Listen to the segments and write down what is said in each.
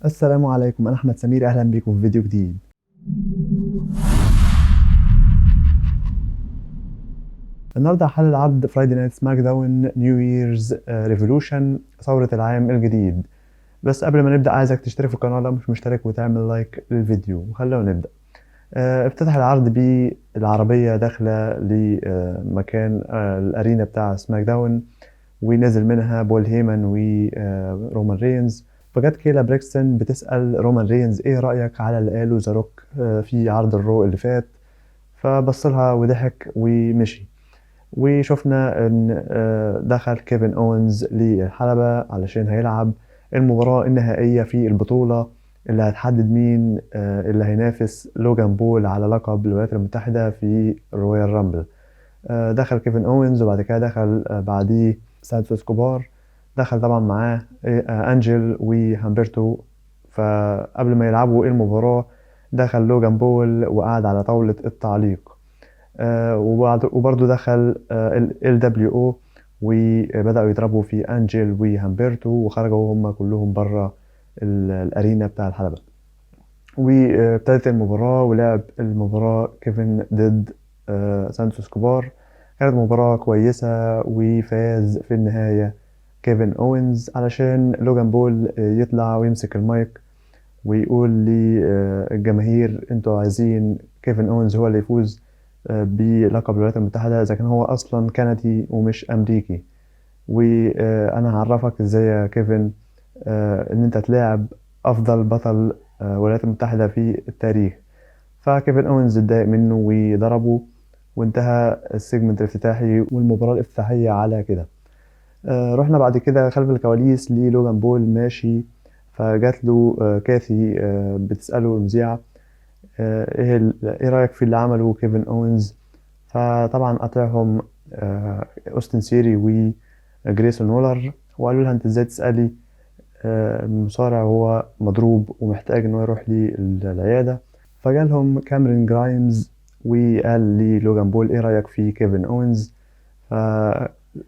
السلام عليكم، أنا أحمد سمير، أهلا بكم في فيديو جديد. النهارده هحلل عرض فرايدي نايت سماك داون نيو ييرز ريفولوشن، ثورة العام الجديد. بس قبل ما نبدأ عايزك تشترك في القناة لو مش مشترك وتعمل لايك للفيديو، وخلونا نبدأ. افتتح العرض بالعربية داخلة لمكان الأرينا بتاع سماك داون، ونزل منها بول هيمن ورومان رينز. فجت كيلا بريكستون بتسأل رومان رينز ايه رأيك على اللي قاله ذا روك في عرض الرو اللي فات. فبصلها وضحك ومشي. وشفنا ان دخل كيفن اونز للحلبة علشان هيلعب المباراة النهائية في البطولة اللي هتحدد مين اللي هينافس لوجان بول على لقب الولايات المتحدة في الرويال رامبل. دخل كيفن اونز، وبعد كده دخل بعديه سانتوس اسكوبار. دخل طبعا معاه انجل وهامبرتو. فقبل ما يلعبوا المباراة دخل لوجان بول وقعد على طاولة التعليق. وبرضه دخل ال دبليو او، وبدأوا يضربوا في انجل وهامبرتو، وخرجوا هم كلهم بره الارينا بتاع الحلبة. وابتدت المباراة، ولعب المباراة كيفن ضد سانتوس كوبار. كانت مباراة كويسة، وفاز في النهاية كيفن أوينز علشان لوجان بول يطلع ويمسك المايك ويقول للجماهير انتوا عايزين كيفن أوينز هو اللي يفوز بلقب الولايات المتحدة إذا كان هو أصلا كندي ومش أمريكي. وأنا هعرفك إزاي يا كيفن إن أنت تلاعب أفضل بطل الولايات المتحدة في التاريخ. فكيفن أوينز اتضايق منه وضربه، وانتهى السيجمنت الافتتاحي والمباراة الافتتاحية على كده. رحنا بعد كده خلف الكواليس للوجان بول ماشي. فجات له كاثي بتسأله المذيعة ايه رأيك في اللي عمله كيفن أوينز. فطبعا قاطعهم أوستن سيري وجريسون وولر، وقالوا لها انت ازاي تسألي المصارع وهو مضروب ومحتاج ان هو يروح للعيادة. فجالهم كاميرون جرايمز وقال لي لوجان بول ايه رأيك في كيفن أوينز.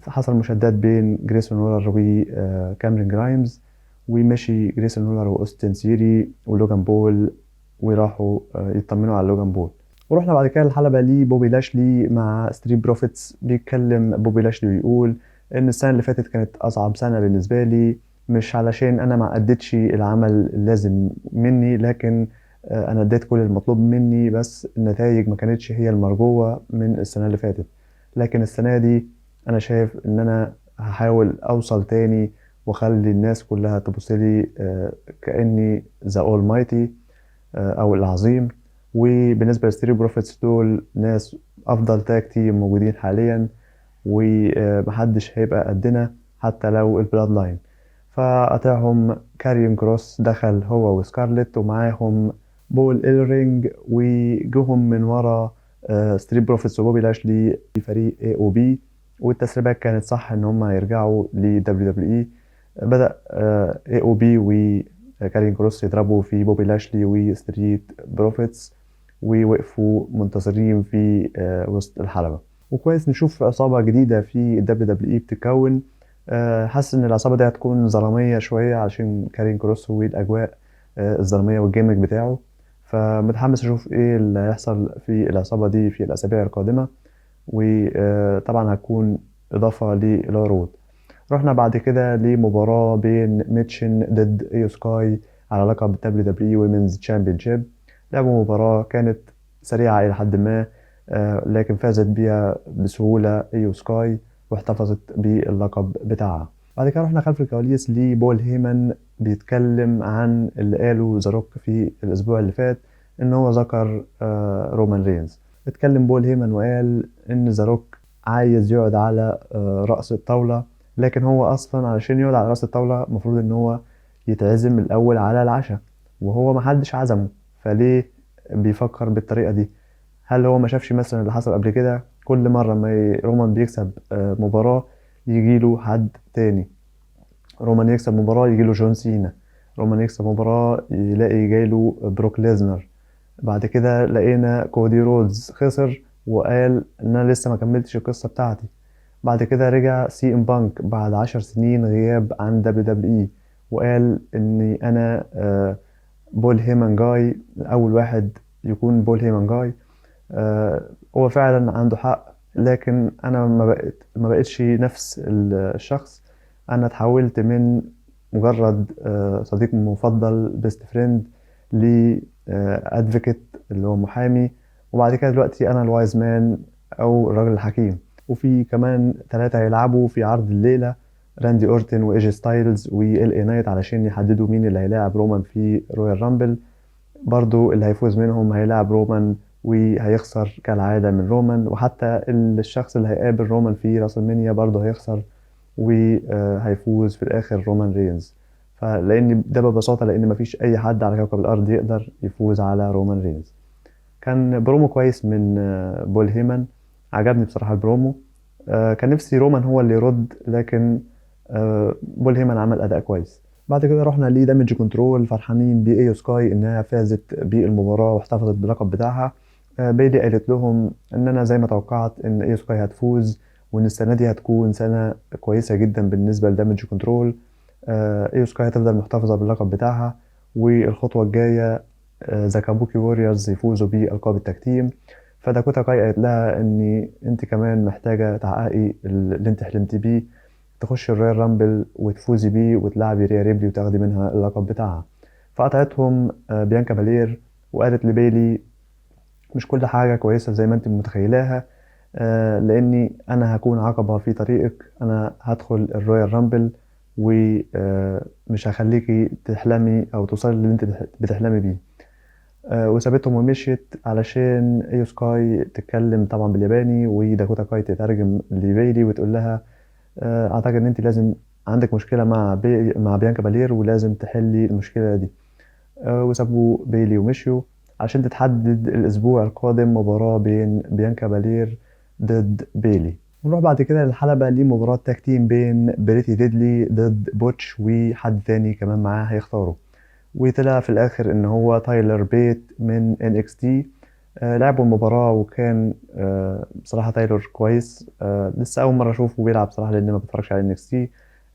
فحصل مشادات بين جريسون وولر وكاميرون جرايمز، ومشي جريسون وولر واوستن سيري ولوجان بول، وراحوا يطمنوا على لوجان بول. ورحنا بعد كده الحلبة لبوبي لاشلي مع ستريت بروفيتس. بيتكلم بوبي لاشلي ويقول ان السنة اللي فاتت كانت اصعب سنة بالنسبة لي، مش علشان انا ما اديتش العمل اللازم مني، لكن انا اديت كل المطلوب مني، بس النتائج ما كانتش هي المرجوة من السنة اللي فاتت. لكن السنة دي انا شايف ان انا هحاول اوصل تاني، واخلي الناس كلها تبص لي كاني ذا اول مايتي او العظيم. وبالنسبه لستري بروفيتس دول ناس افضل تاج تيم موجودين حاليا، ومحدش هيبقى قدنا حتى لو البلاد لاين. فقطعهم كاريون كروس دخل هو وسكارلت، ومعاهم بول إيلرينج، وجوهم من ورا ستريت بروفيتس وبوبي لاشلي في فريق اي او بي. والتسريبات كانت صح ان هم يرجعوا ل دبليو دبليو اي. بدأ اي او بي وكارين كروس يضربوا في بوبي لاشلي وستريت بروفيتس، ووقفوا منتصرين في وسط الحلبة. وكويس نشوف عصابة جديدة في دبليو دبليو اي بتتكون. حاسس ان العصابة دي هتكون ظلامية شوية علشان كارين كروس والأجواء الظلامية والجيمك بتاعه. فمتحمس اشوف ايه اللي هيحصل في العصابة دي في الأسابيع القادمة. وطبعا هتكون إضافة لإيلا رود. رحنا بعد كده لمباراة بين ميتشن ضد ايو سكاي على لقب دبليو دبليو ويمنز تشامبيونشيب. لعبوا مباراة كانت سريعة إلى حد ما، لكن فازت بيها بسهولة ايو سكاي، واحتفظت باللقب بتاعها. بعد كده رحنا خلف الكواليس لبول هيمن بيتكلم عن اللي قاله ذا روك في الأسبوع اللي فات، إن هو ذكر رومان رينز. اتكلم بول هيمن وقال إن ذا روك عايز يقعد على رأس الطاولة، لكن هو اصلا علشان يقعد على راس الطاوله المفروض ان هو يتعزم الاول على العشاء، وهو محدش عزمه. فليه بيفكر بالطريقه دي؟ هل هو ما شافش مثلا اللي حصل قبل كده؟ كل مره ما رومان بيكسب مباراه يجيله حد تاني. رومان يكسب مباراه يجيله جون سينا. رومان يكسب مباراه يلاقي جايله بروك ليزنر. بعد كده لقينا كودي رودز خسر وقال ان انا لسه ما كملتش القصه بتاعتي. بعد كده رجع سي ام بانك بعد 10 سنين غياب عن دبليو دبليو اي، وقال اني انا بول هيمن جاي، اول واحد يكون بول هيمن جاي. هو فعلا عنده حق، لكن انا ما بقتش نفس الشخص. انا اتحولت من مجرد صديق مفضل بيست فريند ل ادفوكيت اللي هو محامي، وبعد كده دلوقتي انا الوايز مان او الراجل الحكيم. وفي كمان 3 هيلعبوا في عرض الليلة: راندي اورتن وايجي ستايلز وال اي نايت، علشان يحددوا مين اللي هيلاعب رومان في رويال رامبل. برضو اللي هيفوز منهم هيلاعب رومان وهيخسر كالعادة من رومان، وحتى الشخص اللي هيقابل رومان في راسلمانيا برضو هيخسر وهيفوز في الآخر رومان رينز. فلأن ده ببساطة لأن مفيش أي حد على كوكب الأرض يقدر يفوز على رومان رينز. كان برومو كويس من بول هيمن، عجبني بصراحة البرومو. كان نفسي رومان هو اللي يرد، لكن بول هيمن عمل أداء كويس. بعد كده رحنا لدامج كنترول، فرحانين بايو سكاي انها فازت بالمباراة واحتفظت باللقب بتاعها. بيلي قالت لهم ان انا زي ما توقعت ان ايو سكاي هتفوز، وان السنة دي هتكون سنة كويسة جدا بالنسبة لدامج كنترول. ايو سكاي هتفضل محتفظة باللقب بتاعها، والخطوة الجاية ذا كابوكي ووريرز يفوزوا بألقاب التكتيم. فداكوتا كاي قالت لها ان انت كمان محتاجة تحققي اللي انت حلمتي بيه، تخش الرويال رامبل وتفوزي بيه وتلعبي ريا ريبلي وتاخدي منها اللقب بتاعها. فقطعتهم بيانكا بالير وقالت لبيلي مش كل حاجة كويسة زي ما انت متخيلاها، لاني انا هكون عقبة في طريقك. انا هدخل الرويال رامبل ومش هخليكي تحلمي او توصلي اللي انت بتحلمي بيه. وسابتهم ومشيت علشان ايو سكاي تتكلم طبعا بالياباني، وداكوتا كاي تترجم لبيلي وتقول لها اعتقد ان انت لازم عندك مشكله مع بيانكا بالير ولازم تحلي المشكله دي. وسابوا بيلي ومشيوا عشان تتحدد الاسبوع القادم مباراه بين بيانكا بالير ضد بيلي. ونروح بعد كده للحلبة لمباراة تاج تيم بين بريتي ديدلي ضد بوتش وحد تاني كمان معاه هيختاروا. وطلع في الآخر إن هو تايلر بيت من NXT. لعبوا المباراة وكان بصراحة تايلور كويس. لسه أول مرة أشوفه بيلعب بصراحة لأن ما بتفرجش على NXT،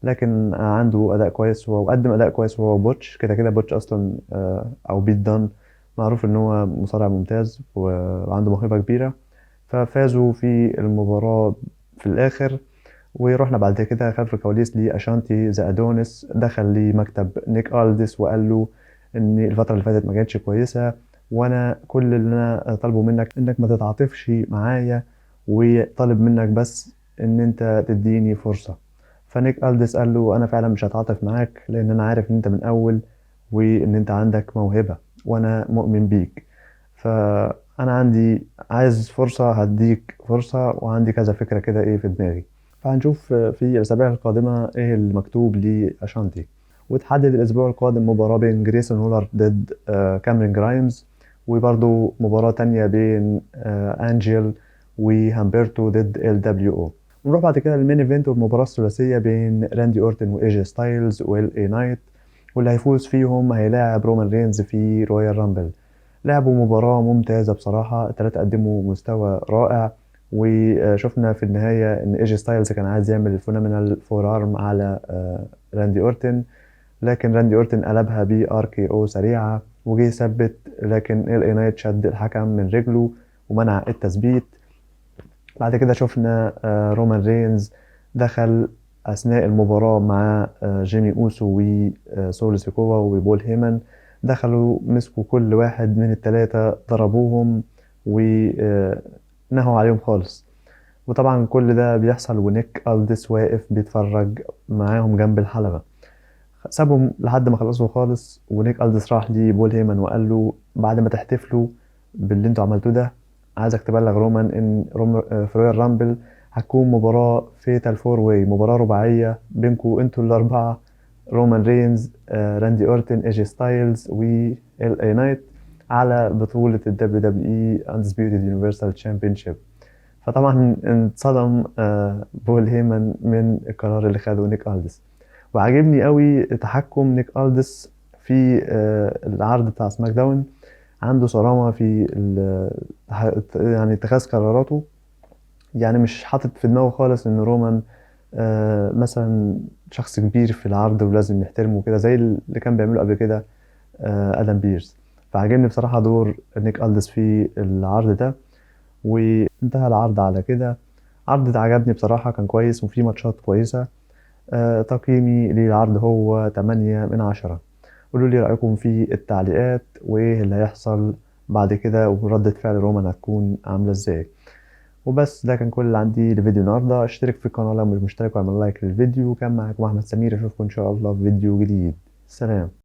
لكن عنده أداء كويس هو وقدم أداء كويس. هو بوتش كده كده بوتش أصلا أو بيت دان معروف إن هو مصارع ممتاز وعنده موهبة كبيرة. ففازوا في المباراة في الآخر. ورحنا بعد كده خلف الكواليس لأشانتي ذا أدونيس، دخل لمكتب نيك ألديس وقال له إن الفترة اللي فاتت ما كانتش كويسة، وأنا كل اللي أنا طالبه منك إنك ما تتعاطفش معايا، وطالب منك بس إن أنت تديني فرصة. فنيك ألديس قال له أنا فعلا مش هتعاطف معاك لأن أنا عارف إن أنت من أول وإن أنت عندك موهبة وأنا مؤمن بيك. فأنا عايز فرصة، هديك فرصة، وعندي كذا فكرة كده إيه في دماغي. فهنشوف في الأسابيع القادمة إيه المكتوب لأشانتي. وتحدد الأسبوع القادم مباراة بين جريسون هولر ضد كامرين جرايمز، وبرضو مباراة تانية بين أنجيل وهامبرتو ضد LWO. ونروح بعد كده للمين ايفنت والمباراة الثلاثية بين راندي أورتن وإيجي ستايلز وال اي نايت، واللي هيفوز فيهم هيلاعب رومان رينز في رويال رامبل. لعبوا مباراة ممتازة بصراحة، التلاتة قدموا مستوى رائع. وشفنا في النهاية ان ايجي ستايلز كان عايز يعمل الفونامينال فور ارم على راندي اورتن، لكن راندي اورتن قلبها بار كي او سريعة وجه يثبت، لكن ال اي نايت شد الحكم من رجله ومنع التثبيت. بعد كده شفنا رومان رينز دخل أثناء المباراة مع جيمي أوسو وسول سيكوفا وبول هيمن. دخلوا مسكوا كل واحد من التلاتة ضربوهم ونهوا عليهم خالص. وطبعا كل ده بيحصل ونيك ألديس واقف بيتفرج معاهم جنب الحلبة. سابهم لحد ما خلصوا خالص، ونيك ألديس راح لبول هيمن وقال له بعد ما تحتفلوا باللي انتوا عملتوه ده، عايزك تبلغ رومان ان في رويال رامبل هتكون مباراة فيتال فور واي، مباراة رباعية بينكوا انتوا الأربعة: رومان رينز، راندي أورتن، ايجي ستايلز وال اي نايت، على بطولة ال WWE Undisputed Universal Championship. فطبعا انصدم بول هيمن من القرار اللي خده نيك ألديس. وعجبني قوي تحكم نيك ألديس في العرض بتاع سماك داون. عنده صرامة في يعني اتخاذ قراراته. يعني مش حاطط في دماغه خالص ان رومان مثلا شخص كبير في العرض ولازم نحترمه كده زي اللي كان بيعمله قبل كده ادم بيرز. فعجبني بصراحة دور نيك ألدس في العرض ده، وانتهى العرض على كده. عرض عجبني بصراحة، كان كويس وفيه ماتشات كويسة. تقييمي للعرض هو 8/10. قولوا لي رأيكم في التعليقات، وإيه اللي هيحصل بعد كده، وردة فعل رومان هتكون عاملة إزاي. وبس ده كان كل اللي عندي لفيديو النهاردة. اشترك في القناة لو مش مشترك، واعمل لايك للفيديو. كان معاكم أحمد سمير، أشوفكم إن شاء الله في فيديو جديد. سلام.